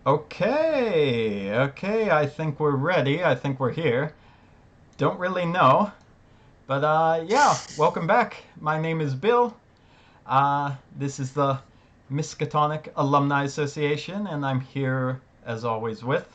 Okay, I think we're ready. I think we're here. Don't really know. But yeah, welcome back. My name is Bill. This is the Miskatonic Alumni Association, and I'm here as always with.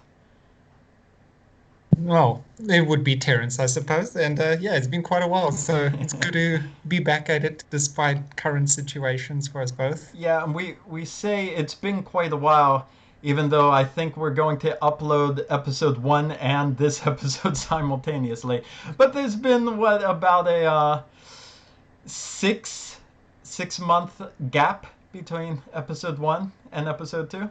Well, it would be Terrence, I suppose. And yeah, it's been quite a while, so it's good to be back at it despite current situations for us both. Yeah, and we say it's been quite a while, even though I think we're going to upload episode one and this episode simultaneously. But there's been what about a six six month gap between episode one and episode two.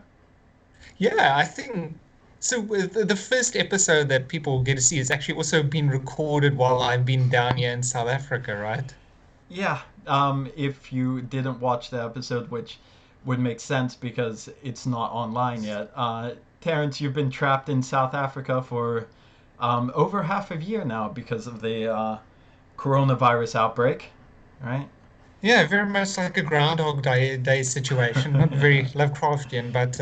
Yeah, I think so. With the first episode that people get to see is actually also been recorded while I've been down here in South Africa, right? Yeah, if you didn't watch the episode, which would make sense because it's not online yet. Terrence, you've been trapped in South Africa for over half a year now because of the coronavirus outbreak, right? Yeah, very much like a Groundhog Day situation. Not very Lovecraftian, but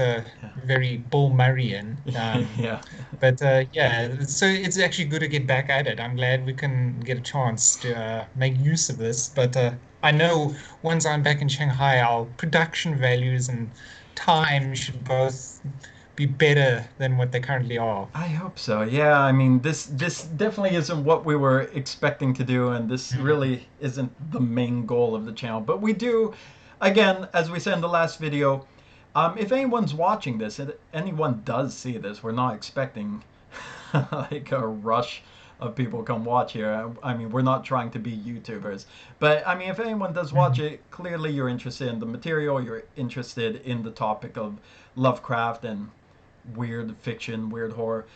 very Bill Murrayan. Yeah. But yeah, so it's actually good to get back at it. I'm glad we can get a chance to make use of this. But I know once I'm back in Shanghai, our production values and time should both be better than what they currently are. I hope so. Yeah, I mean this definitely isn't what we were expecting to do, and this Mm. really isn't the main goal of the channel. But we do, again, as we said in the last video, if anyone's watching this, and anyone does see this, we're not expecting like a rush of people come watch here. I mean, we're not trying to be YouTubers, but I mean, if anyone does watch Mhm. it, clearly you're interested in the material, you're interested in the topic of Lovecraft and weird fiction, weird horror.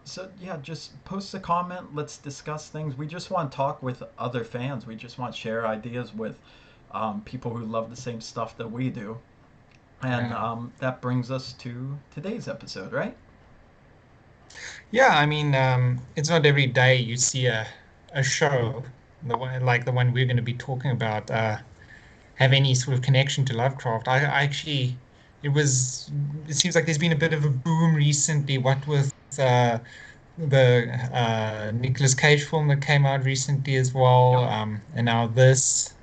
So yeah, just post a comment. Let's discuss things. We just want to talk with other fans. We just want to share ideas with people who love the same stuff that we do. And Yeah. that brings us to today's episode, right? Yeah, I mean, it's not every day you see a show, the one like the one we're going to be talking about, have any sort of connection to Lovecraft. I actually, it was, it seems like there's been a bit of a boom recently, what with the Nicolas Cage film that came out recently as well, Yep. and now this.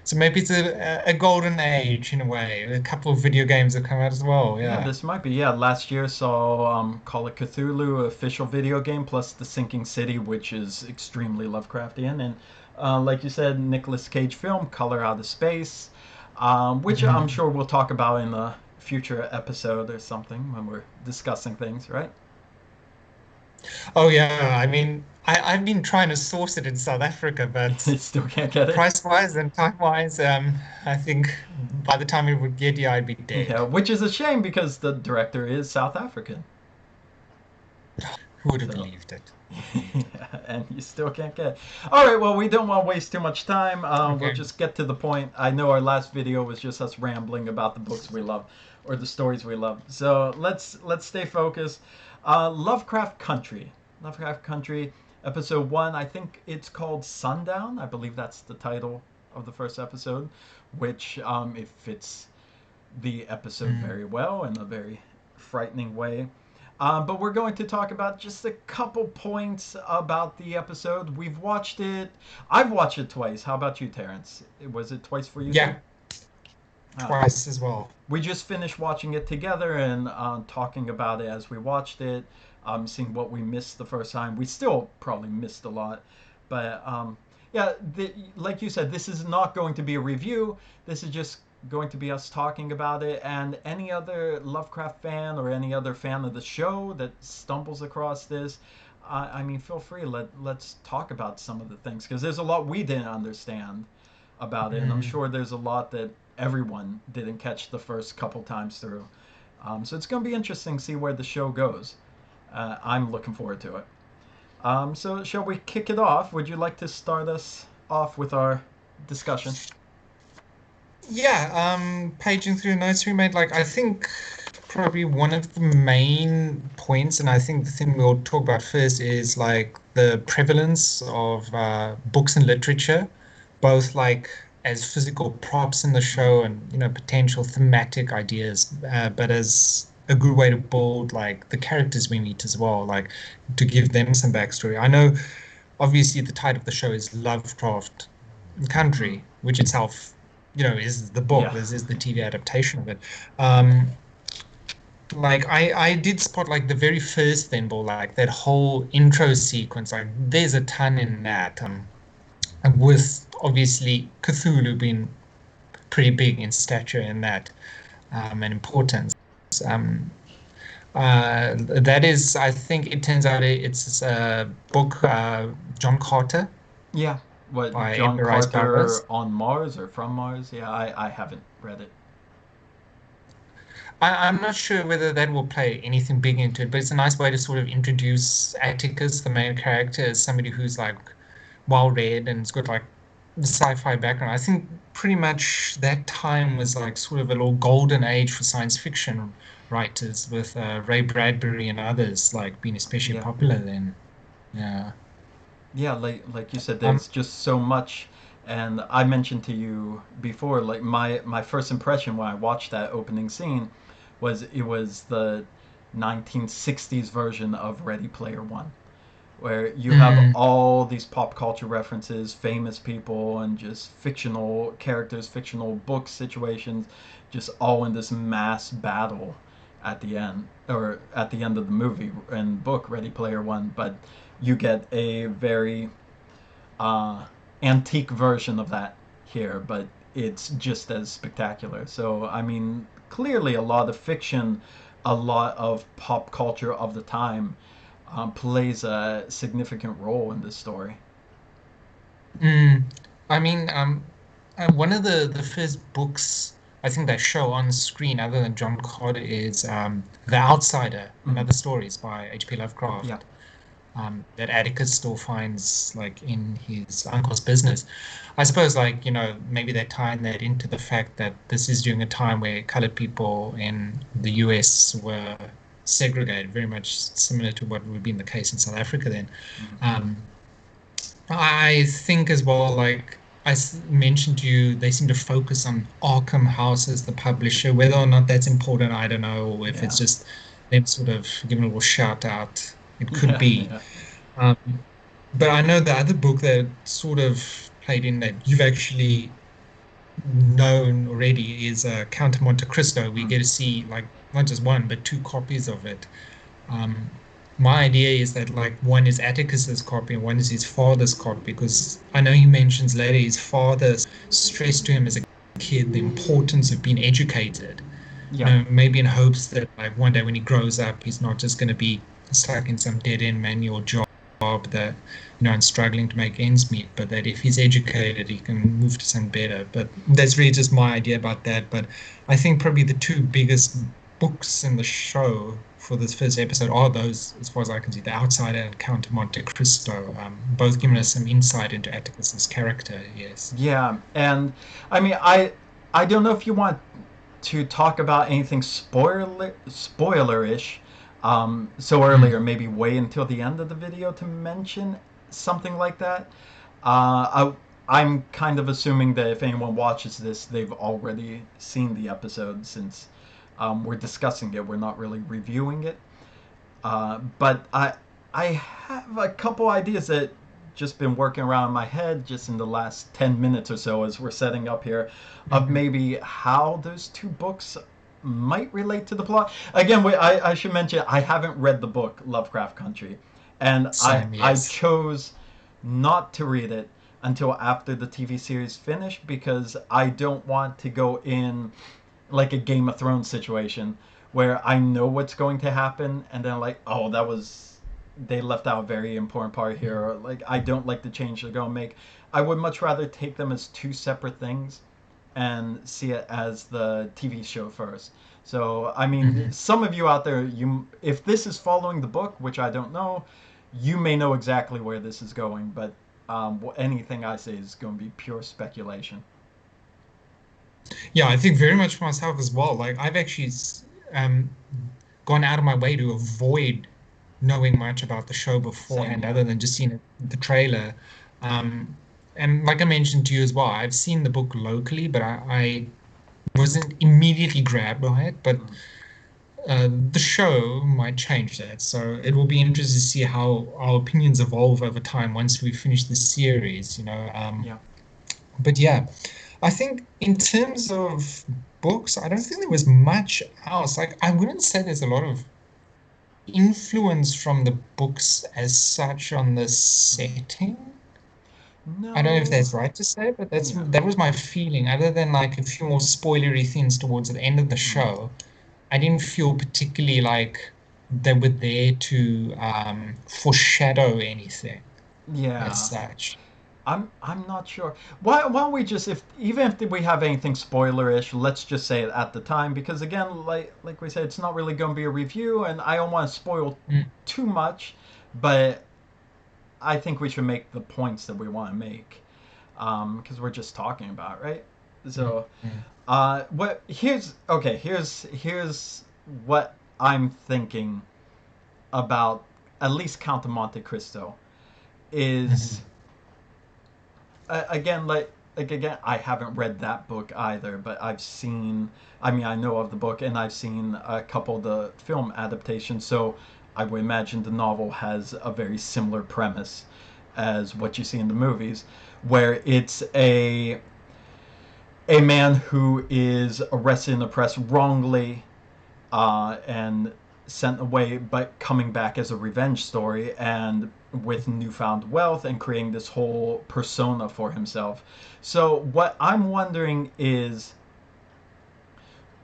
So maybe it's a golden age in a way. A couple of video games have come out as well. Yeah, Yeah. this might be. Yeah, last year saw Call of Cthulhu official video game plus The Sinking City, which is extremely Lovecraftian, and like you said, Nicolas Cage film Color Out of Space, which I'm Mhm. sure we'll talk about in a future episode or something when we're discussing things, right? Oh yeah, I mean, I've been trying to source it in South Africa, but Still can't get it. price-wise and time-wise, I think by the time it would get here, I'd be Yeah, dead. which is a shame because the director is South African. Who would have So believed it? Who would have believed it? yeah, and you still can't get it. All right, well, we don't want to waste too much time. We'll Okay. just get to the point. I know our last video was just us rambling about the books we love or the stories we love. So let's stay focused. Lovecraft Country. Lovecraft Country, episode one. I think it's called Sundown. I believe that's the title of the first episode, which it fits the episode Mm. very well in a very frightening way. But we're going to talk about just a couple points about the episode. We've watched it. I've watched it twice. How about you, Terrence? Was it twice for you too? Yeah, Uh, twice as well. we just finished watching it together and talking about it as we watched it, seeing what we missed the first time. We still probably missed a lot, but yeah, like you said, this is not going to be a review. This is just going to be us talking about it. And any other Lovecraft fan or any other fan of the show that stumbles across this, I mean, feel free. Let's talk about some of the things because there's a lot we didn't understand about it, and I'm Mm. sure there's a lot that everyone didn't catch the first couple times through. So it's going to be interesting to see where the show goes. I'm looking forward to it. So, shall we kick it off? Would you like to start us off with our discussion? Yeah, paging through notes we made, like I think probably one of the main points, and I think the thing we'll talk about first is like the prevalence of books and literature, both like as physical props in the Mm-hmm. show and potential thematic ideas, but as a good way to build like the characters we meet as well, like to give them some backstory. I know obviously the title of the show is Lovecraft Mm. Country, which itself, is the book. Yeah. This is the TV adaptation of it. Um, like I did spot like the very first thimble, like that whole intro sequence. Like there's a ton in that. And with obviously Cthulhu being pretty big in stature in that and importance. Um, that is, I think it turns out it's a book, John Carter Yeah. What, by John Edgar Rice Carter Burroughs. on Mars or from Mars? Yeah, I haven't read it. I'm not sure whether that will play anything big into it, but it's a nice way to sort of introduce Atticus, the main character, as somebody who's like well read and has got like the sci-fi background. I think pretty much that time was like sort of a little golden age for science fiction writers with Ray Bradbury and others like being especially Yeah. popular then. Yeah. Yeah, like you said, Um, there's just so much. And I mentioned to you before, like my first impression when I watched that opening scene was it was the 1960s version of Ready Player One, where you have mm, all these pop culture references, famous people, and just fictional characters, fictional book situations, just all in this mass battle at the end, or at the end of the movie and book Ready Player One. But you get a very uh, antique version of that here, but it's just as spectacular. So, I mean, clearly a lot of fiction, a lot of pop culture of the time plays a significant role in this story. mm. I mean, one of the first books I think they show on screen, other than John Carter, is The Outsider and Mm, Other Stories by H.P. yeah, Lovecraft. That Atticus still finds like in his uncle's business. I suppose like, maybe they're tying that into the fact that this is during a time where colored people in the US were segregated, very much similar to what would be in the case in South Africa then. mm, Um, I think as well, like mentioned to you, they seem to focus on Arkham House as the publisher. Whether or not that's important, I don't know, or if it's yeah, just them sort of giving a little shout out. It could yeah, be. yeah, Um, but I know the other book that sort of played in that you've actually known already is Count of Monte Cristo. We mm, get to see like not just one, but two copies of it. Um, my idea is that like one is Atticus's copy and one is his father's copy because I know he mentions later his father stressed to him as a kid the importance of being educated. yeah, Maybe in hopes that like one day when he grows up, he's not just going to be stuck in some dead-end manual job that and struggling to make ends meet, but that if he's educated, he can move to something better. But that's really just my idea about that. But I think probably the two biggest books in the show for this first episode are those, as far as I can see, The Outsider and Count of Monte Cristo, both giving us some insight into Atticus's character. Yes. yeah. And I mean, I don't know if you want to talk about anything spoilerish so early, or Mm. maybe wait until the end of the video to mention something like that. I'm kind of assuming that if anyone watches this, they've already seen the episode since we're discussing it. We're not really reviewing it. But I have a couple ideas that just been working around in my head just in the last 10 minutes or so as we're setting up here of Mhm. maybe how those two books might relate to the plot. Again, I should mention I haven't read the book Lovecraft Country, and Same, I yes. chose not to read it until after the TV series finished because I don't want to go in like a Game of Thrones situation where I know what's going to happen, and then like, oh, that was they left out a very important part here, or like I don't like the change they're going to make. I would much rather take them as two separate things and see it as the TV show first. So, I mean, Mhm. some of you out there, you if this is following the book, which I don't know, you may know exactly where this is going, but anything I say is going to be pure speculation. Yeah, I think very much for myself as well. Like I've actually um, gone out of my way to avoid knowing much about the show Same, beforehand, yeah. other than just seeing the trailer. Um, and like I mentioned to you as well, I've seen the book locally, but I wasn't immediately grabbed by it. But Mm. the show might change that. So it will be interesting to see how our opinions evolve over time once we finish the series, you know. Yeah. But yeah, I think in terms of books, I don't think there was much else. Like, I wouldn't say there's a lot of influence from the books as such on the setting. I don't know if No. that's right to say, but Yeah. that was my feeling. Other than like a few more spoilery things towards the end of the Mm. show, I didn't feel particularly like they were there to foreshadow anything as Yeah. such. I'm not sure. Why don't we just, if even if we have anything spoilerish, let's just say it at the time, because again, like we said, it's not really going to be a review, and I don't want to spoil Mm, too much, but I think we should make the points that we want to make, because we're just talking about it, right. mm, So mm, what here's okay. Here's what I'm thinking about at least Count of Monte Cristo is mhm. again like again I haven't read that book either, but I've seen. I mean, I know of the book and I've seen a couple of the film adaptations. So I would imagine the novel has a very similar premise as what you see in the movies, where it's a man who is arrested and oppressed wrongly and sent away, but coming back as a revenge story and with newfound wealth and creating this whole persona for himself. So, what I'm wondering is,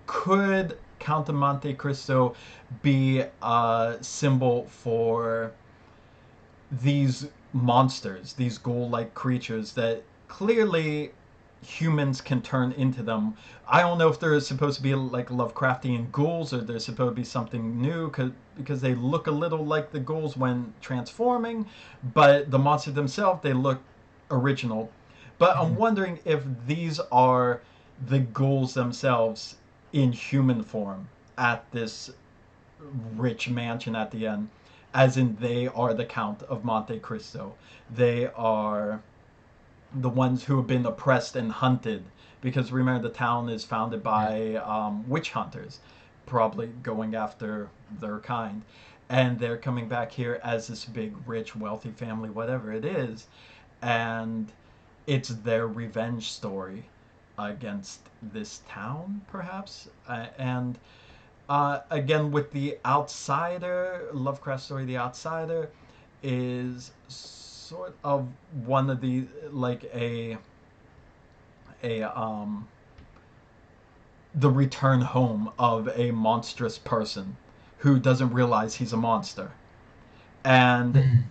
could Count of Monte Cristo be a symbol for these monsters, these ghoul like creatures that clearly humans can turn into them? I don't know if they're supposed to be like Lovecraftian ghouls or they're supposed to be something new because they look a little like the ghouls when transforming, but the monsters themselves, they look original. But I'm Mhm. wondering if these are the ghouls themselves in human form at this rich mansion at the end, as in they are the Count of Monte Cristo. They are the ones who have been oppressed and hunted, because remember the town is founded Yeah. by witch hunters, probably going after their kind, and they're coming back here as this big, rich, wealthy family, whatever it is, and it's their revenge story against this town, perhaps, and again, with the Outsider, Lovecraft story, the Outsider is sort of one of the like a the return home of a monstrous person who doesn't realize he's a monster. And Mm.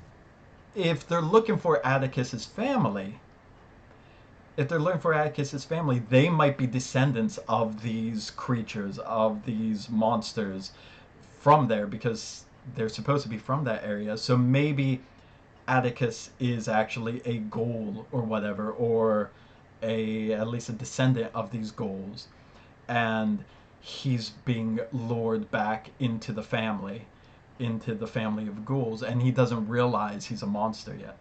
if they're looking for Atticus's family, if they're looking for Atticus's family, they might be descendants of these creatures, of these monsters from there, because they're supposed to be from that area. So maybe Atticus is actually a ghoul or whatever, or a at least a descendant of these ghouls, and he's being lured back into the family of ghouls, and he doesn't realize he's a monster yet.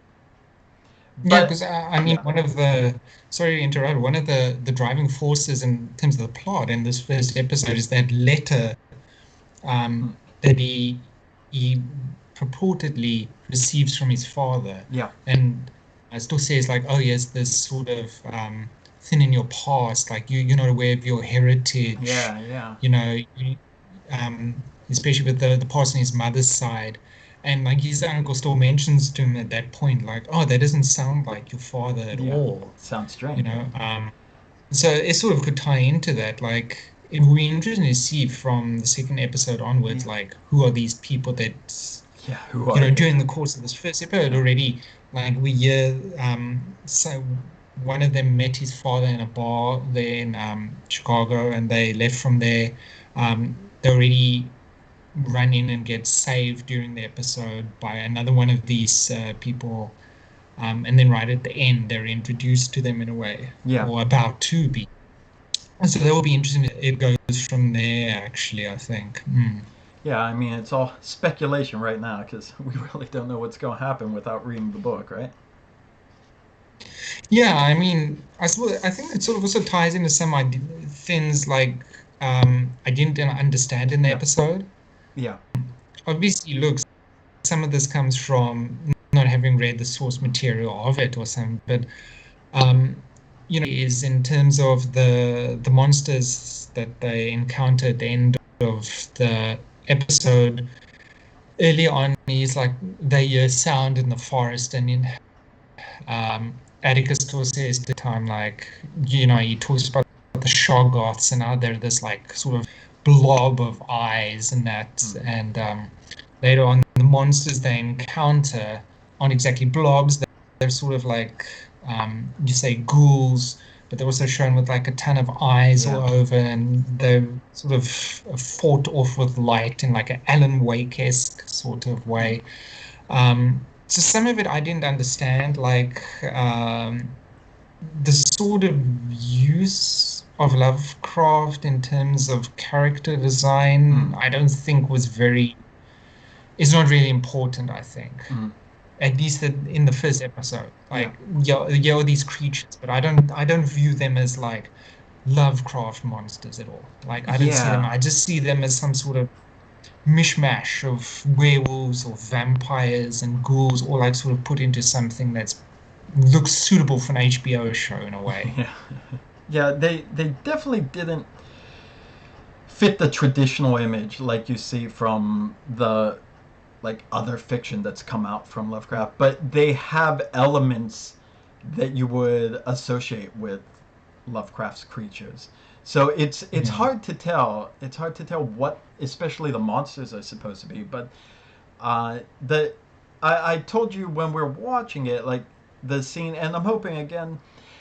Yeah, But because I mean, yeah, one of the sorry to interrupt, one of the driving forces in terms of the plot in this first episode is that letter hmm, that he purportedly receives from his father, yeah, and it still says like, oh yes, this sort of thing in your past, like you're not aware of your heritage, yeah, yeah, you know, especially with the past on his mother's side. And like his uncle still mentions to him at that point, like, oh, that doesn't sound like your father at yeah. all, Sounds you strange, right? know. So it sort of could tie into that. Like it would be interesting to see from the second episode onwards, Yeah, like who are these people that, yeah. Who you are know, they? during the course of this first episode Yeah, already, like we hear so one of them met his father in a bar there in Chicago and they left from there. They already run in and get saved during the episode by another one of these people. And then right at the end, they're introduced to them in a way, yeah. or about to be. And so that will be interesting. It goes from there, actually, I think. Mm. Yeah, I mean, it's all speculation right now because we really don't know what's going to happen without reading the book, right? Yeah, I mean, I think it sort of also ties into some things like I didn't understand in the Yeah. episode. Yeah. Obviously, look, some of this comes from not having read the source material of it or something, but um, is in terms of the monsters that they encounter at the end of the episode. Early on, he's like they hear sound in the forest, and in Atticus still says the time like he talks about the Shoggoths and how they're this like sort of blob of eyes and that, Mm. and later on the monsters they encounter aren't exactly blobs. They're sort of like you say ghouls, but they're also shown with like a ton of eyes Yeah. all over, and they're sort of fought off with light in like an Alan Wake-esque sort of Mm. way. So some of it I didn't understand, like the sort of use of Lovecraft in terms of character design. Mm. I don't think was very. It's not really important, I think. Mm. At least in the first episode, Yeah. like yeah, all these creatures, but I don't view them as like Lovecraft monsters at all. Like I don't see them. Yeah. I just see them as some sort of mishmash of werewolves or vampires and ghouls, all like sort of put into something that's looks suitable for an HBO show in a way. Yeah. Yeah. They definitely didn't fit the traditional image like you see from the like other fiction that's come out from Lovecraft, but they have elements that you would associate with Lovecraft's creatures. So it's Yeah. hard to tell. It's hard to tell what, especially the monsters, are supposed to be. But the I told you when we're watching it, like the scene, and I'm hoping again,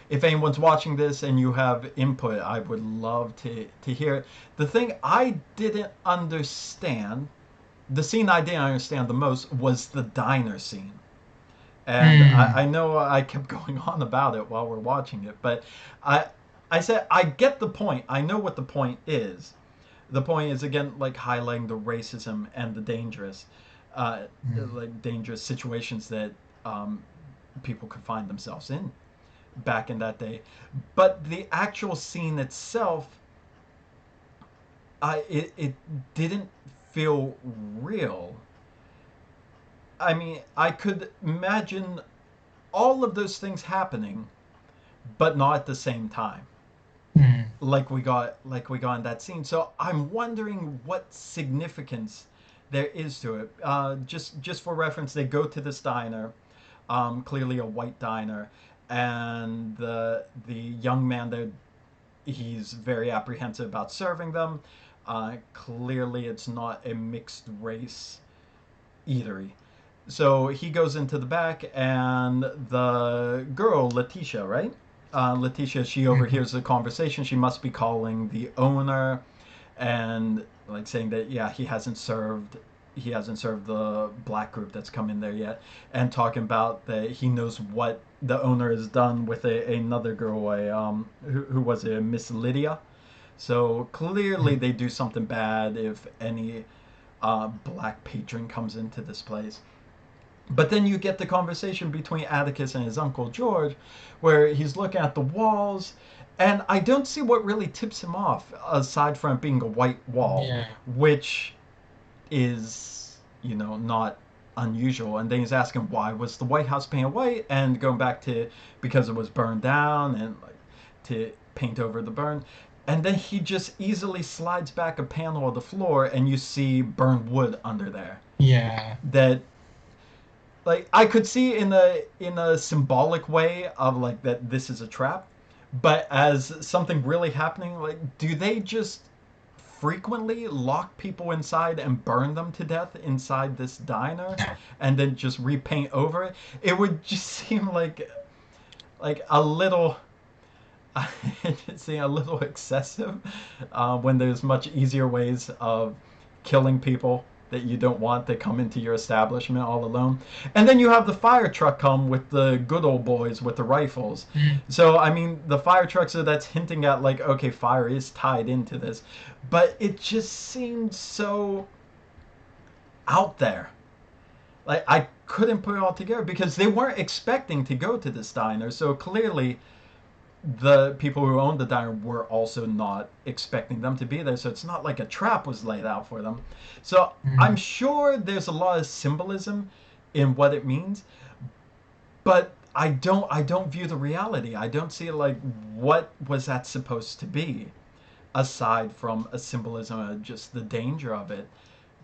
if anyone's watching this and you have input, I would love to hear it. The thing I didn't understand, the scene I didn't understand the most was the diner scene. And I Mm, know I kept going on about it while we're watching it, but I I said I get the point. I know what the point is. The point is again like highlighting the racism and the uh, mm. dangerous situations that um, people could find themselves in back in that day. But the actual scene itself, it didn't feel real. I mean, I could imagine all of those things happening, but not at the same time. Mm. Like we got in that scene. So I'm wondering what significance there is to it. Just for reference, they go to this diner, clearly a white diner, and the young man there, he's very apprehensive about serving them. Clearly, it's not a mixed race eatery. So he goes into the back, and the girl, Letitia, right? Letitia, she Mhm. overhears the conversation. She must be calling the owner and like saying that yeah, he hasn't served the black group that's come in there yet, and talking about that he knows what the owner has done with another girl, who was it, Miss Lydia. So clearly Mm. they do something bad if any black patron comes into this place. But then you get the conversation between Atticus and his uncle George, where he's looking at the walls, and I don't see what really tips him off aside from it being a white wall, Yeah. which is, not unusual. And then he's asking why was the White House painted white, and going back to because it was burned down and like to paint over the burn. And then he just easily slides back a panel of the floor, and you see burned wood under there. Yeah. That like I could see in a symbolic way of like that this is a trap, but as something really happening, like do they just frequently lock people inside and burn them to death inside this diner and then just repaint over it? It would just seem like a little it just seem a little excessive when there's much easier ways of killing people that you don't want that come into your establishment all alone. And then you have the fire truck come with the good old boys with the rifles. Mm. So I mean, the fire truck, so that's hinting at like, okay, fire is tied into this, but it just seemed so out there. Like I couldn't put it all together because they weren't expecting to go to this diner. So clearly the people who owned the diner were also not expecting them to be there. So it's not like a trap was laid out for them. So I'm Mm, sure there's a lot of symbolism in what it means, but I don't view the reality. I don't see like what was that supposed to be aside from a symbolism of just the danger of it.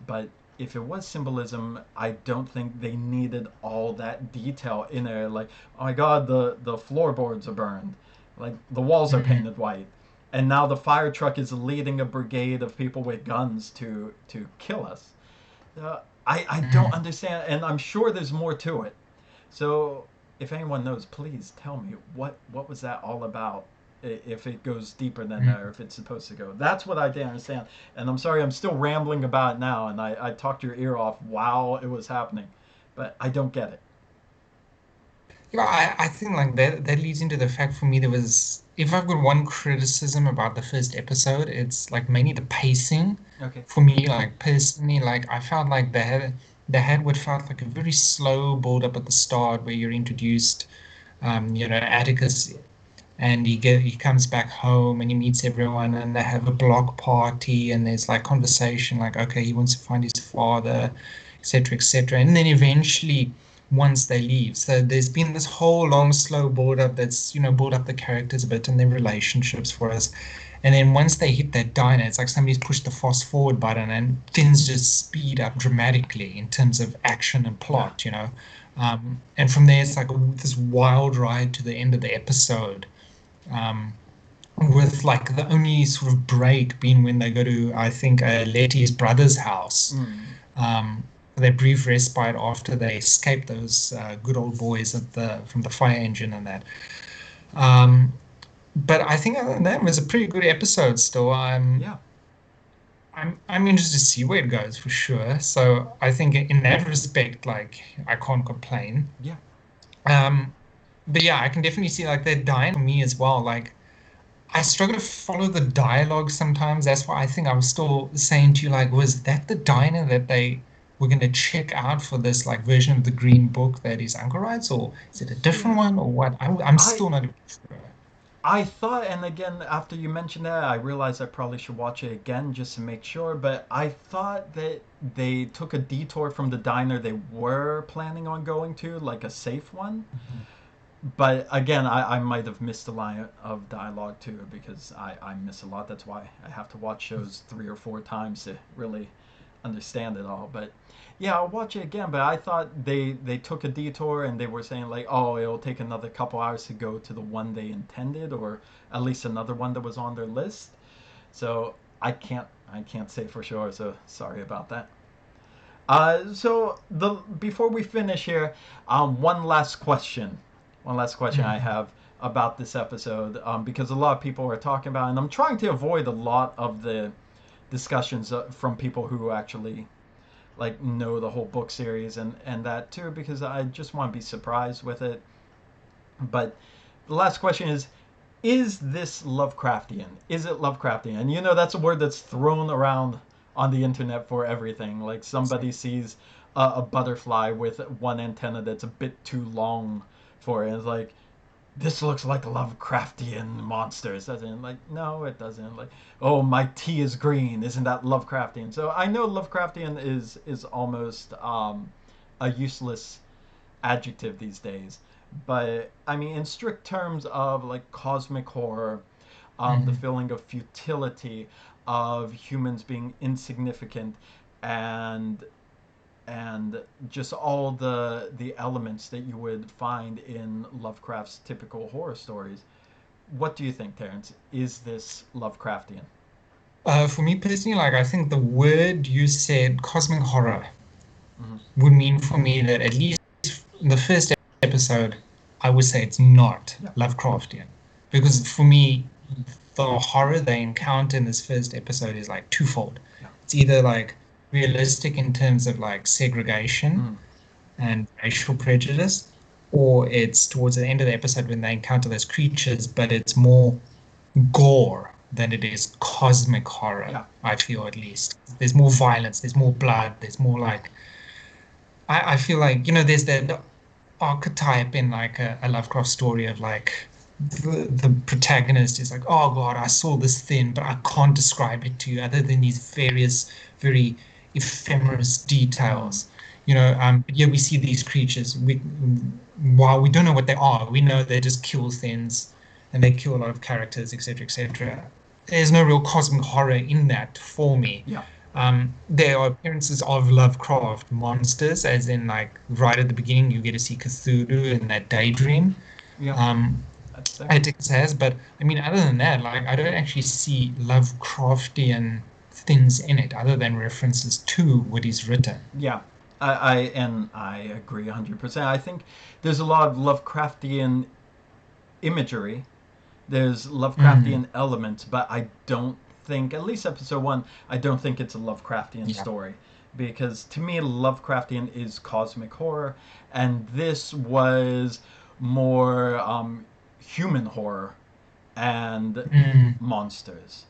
But if it was symbolism, I don't think they needed all that detail in there. Like, oh my God, the floorboards are burned, like the walls are mm, painted white, and now the fire truck is leading a brigade of people with guns to kill us. I don't mm. understand, and I'm sure there's more to it. So if anyone knows, please tell me what was that all about? If it goes deeper than that, or if it's supposed to go. That's what I didn't understand. And I'm sorry, I'm still rambling about it now, and I talked your ear off while it was happening, but I don't get it. I think like that leads into the fact for me there was if I've got one criticism about the first episode, it's like mainly the pacing. Okay. For me, like personally, like I felt like they had what felt like a very slow build up at the start where you're introduced Atticus and he comes back home and he meets everyone and they have a block party and there's like conversation like okay he wants to find his father, etc., etc., and then eventually once they leave, so there's been this whole long slow build up that's build up the characters a bit and their relationships for us, and then once they hit that diner it's like somebody's pushed the fast forward button and things just speed up dramatically in terms of action and Yeah. plot. And from there it's like this wild ride to the end of the episode, um, with like the only sort of break being when they go to, I think, Letty's brother's house. Mm. Um, their brief respite after they escape those good old boys from the fire engine and that. Um, but I think other than that it was a pretty good episode still. Yeah. I'm interested to see where it goes for sure. So I think in that respect, like I can't complain. Yeah. Um, but yeah, I can definitely see like that dying for me as well. Like I struggle to follow the dialogue sometimes. That's why I think I was still saying to you, like, was that the diner that they were going to check out for this like version of the Green Book that his uncle writes, or is it a different Yeah. one, or what? I'm I still not sure. I thought, and again, after you mentioned that, I realized I probably should watch it again just to make sure. But I thought that they took a detour from the diner they were planning on going to, like a safe one. Mhm. But again, I might have missed a line of dialogue too because I miss a lot. That's why I have to watch shows 3 or 4 times to really understand it all. But yeah, I'll watch it again. But I thought they took a detour and they were saying like, oh, it'll take another couple hours to go to the one they intended, or at least another one that was on their list. So I can't say for sure. So sorry about that. So the before we finish here, one last question. One last question I Mhm. have about this episode, because a lot of people are talking about, it, and I'm trying to avoid a lot of the discussions from people who actually like know the whole book series and that too, because I just want to be surprised with it. But the last question is this Lovecraftian? Is it Lovecraftian? And that's a word that's thrown around on the internet for everything. Like somebody sees a butterfly with one antenna that's a bit too long for it. And it's like, this looks like Lovecraftian monsters, doesn't it? Like, no, it doesn't. Like, oh, my tea is green. Isn't that Lovecraftian? So I know Lovecraftian is almost a useless adjective these days. But I mean, in strict terms of like cosmic horror, the Mhm. feeling of futility, of humans being insignificant, and and just all the elements that you would find in Lovecraft's typical horror stories. What do you think, Terrence? Is this Lovecraftian? For me personally, like I think the word you said, cosmic horror, Hmm. would mean for me that at least in the first episode, I would say it's not Yeah. Lovecraftian. Because for me, the horror they encounter in this first episode is like twofold. Yeah. It's either like realistic in terms of like segregation Mm. and racial prejudice, or it's towards the end of the episode when they encounter those creatures, but it's more gore than it is cosmic horror, Yeah. I feel at least. There's more violence, there's more blood, there's more like I feel like, there's that archetype in like a Lovecraft story of like the protagonist is like, oh God, I saw this thing, but I can't describe it to you other than these various very ephemeris Mm, details. But yeah, we see these creatures. While we don't know what they are, we know they just kill things and they kill a lot of characters, etc., etc. There's no real cosmic horror in that for me. yeah, There are appearances of Lovecraft monsters, as in like right at the beginning, you get to see Cthulhu in that daydream. yeah, Um, that's there. it says, but I mean, other than that, like I don't actually see Lovecraftian things in it, other than references to what he's written. Yeah, I agree 100%. I think there's a lot of Lovecraftian imagery. There's Mm, Lovecraftian elements, but I don't think, at least episode one, I don't think it's a Lovecraftian yeah. story. Because to me, Lovecraftian is cosmic horror, and this was more human horror and Mm, monsters.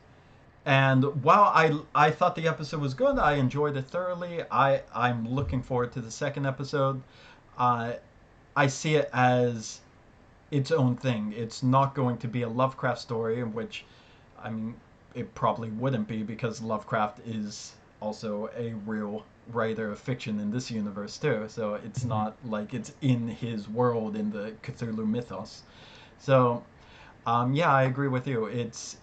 And while I thought the episode was good, I enjoyed it thoroughly. I'm looking forward to the second episode. Uh, I see it as its own thing. It's not going to be a Lovecraft story, in which, I mean, it probably wouldn't be because Lovecraft is also a real writer of fiction in this universe too. So it's mm, not like it's in his world in the Cthulhu mythos. So yeah, I agree with you. It's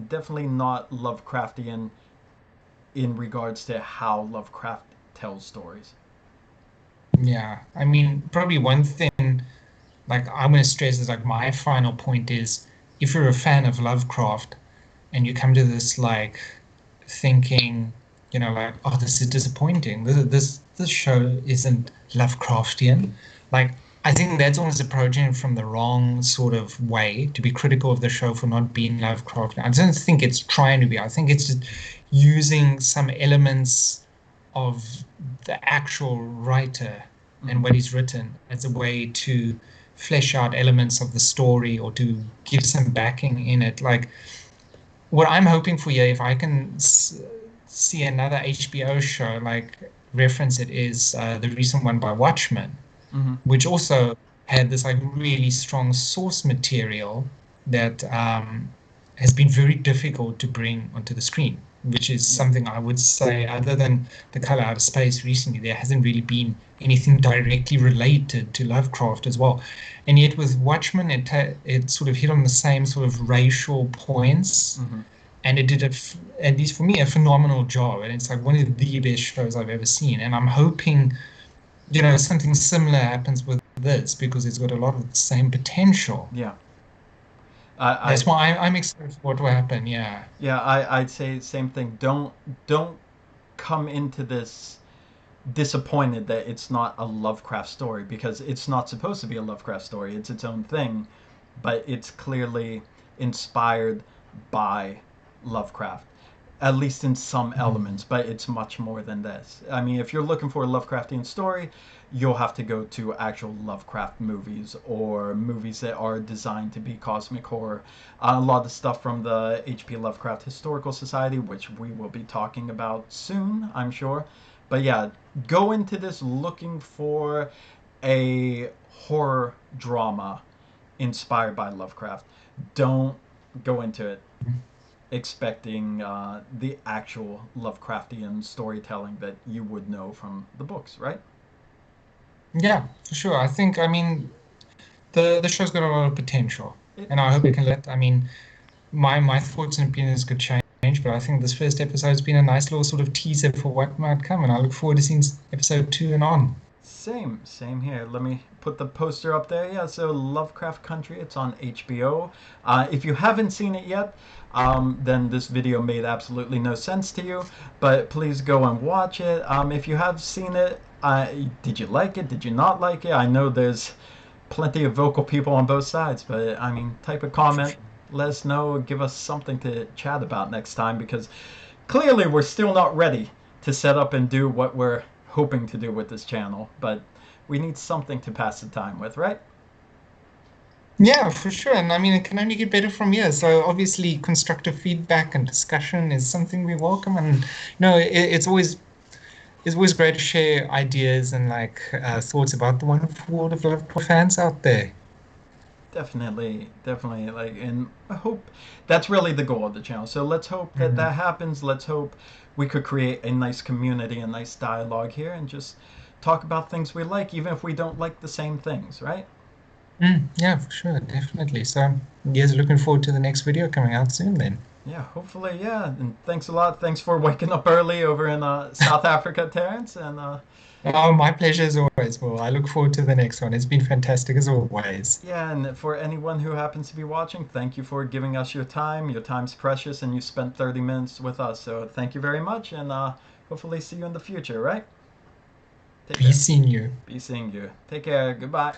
definitely not Lovecraftian in regards to how Lovecraft tells stories. yeah. I mean, probably one thing like I'm going to stress is like my final point is if you're a fan of Lovecraft and you come to this like thinking, like, oh, this is disappointing. This show isn't Lovecraftian. Like, I think that's almost approaching it from the wrong sort of way to be critical of the show for not being Lovecraftian. I don't think it's trying to be. I think it's just using some elements of the actual writer and Hmm. what he's written as a way to flesh out elements of the story or to give some backing in it. Like what I'm hoping for here, if I can see another HBO show like reference it, is the recent one by Watchmen, Hmm. which also had this like really strong source material that has been very difficult to bring onto the screen, which is Yeah. something I would say, other than The Color Out of Space recently, there hasn't really been anything directly related to Lovecraft as well. And yet with Watchmen, it sort of hit on the same sort of racial points, Hmm. and it did, at least for me, a phenomenal job. And it's like one of the best shows I've ever seen. And I'm hoping something similar happens with this because it's got a lot of the same potential. Yeah. I That's why I'm excited for what will happen. Yeah. yeah, I'd say same thing. Don't come into this disappointed that it's not a Lovecraft story because it's not supposed to be a Lovecraft story. It's its own thing, but it's clearly inspired by Lovecraft, at least in some Mm. elements, but it's much more than this. I mean, if you're looking for a Lovecraftian story, you'll have to go to actual Lovecraft movies or movies that are designed to be cosmic horror. A lot of stuff from the H.P. Lovecraft Historical Society, which we will be talking about soon, I'm sure. But yeah, go into this looking for a horror drama inspired by Lovecraft. Don't go into it expecting the actual Lovecraftian storytelling that you would know from the books, right? Yeah, for sure. I mean, the show's got a lot of potential, It, and I hope it can I mean, my thoughts and opinions could change, but I think this first episode's been a nice little sort of teaser for what might come, and I look forward to seeing episode 2 and on. same here. Let me put the poster up there. Yeah, so Lovecraft Country, it's on HBO. If you haven't seen it yet, then this video made absolutely no sense to you, but please go and watch it. If you have seen it, did you like it? Did you not like it? I know there's plenty of vocal people on both sides, but I mean, type a comment, let us know, give us something to chat about next time because clearly we're still not ready to set up and do what we're hoping to do with this channel, but we need something to pass the time with, right? Yeah, for sure. And I mean, it can only get better from here. So obviously, constructive feedback and discussion is something we welcome. And it's always great to share ideas and like thoughts about the wonderful world of Lovecraft fans out there. Definitely, definitely. Like, and I hope that's really the goal of the channel. So let's hope that Mm, that happens. Let's hope we could create a nice community, a nice dialogue here, and just talk about things we like, even if we don't like the same things, right? yeah, for sure, definitely. So, yes, looking forward to the next video coming out soon then. Yeah, hopefully, yeah. And thanks a lot. Thanks for waking up early over in South Africa, Terrence. And Oh, my pleasure as always. Well, I look forward to the next one. It's been fantastic as always. yeah, and for anyone who happens to be watching, thank you for giving us your time. Your time's precious, and you spent 30 minutes with us. So thank you very much, and hopefully see you in the future, right? Take Be care. seeing you. Be seeing you. Take care. Goodbye.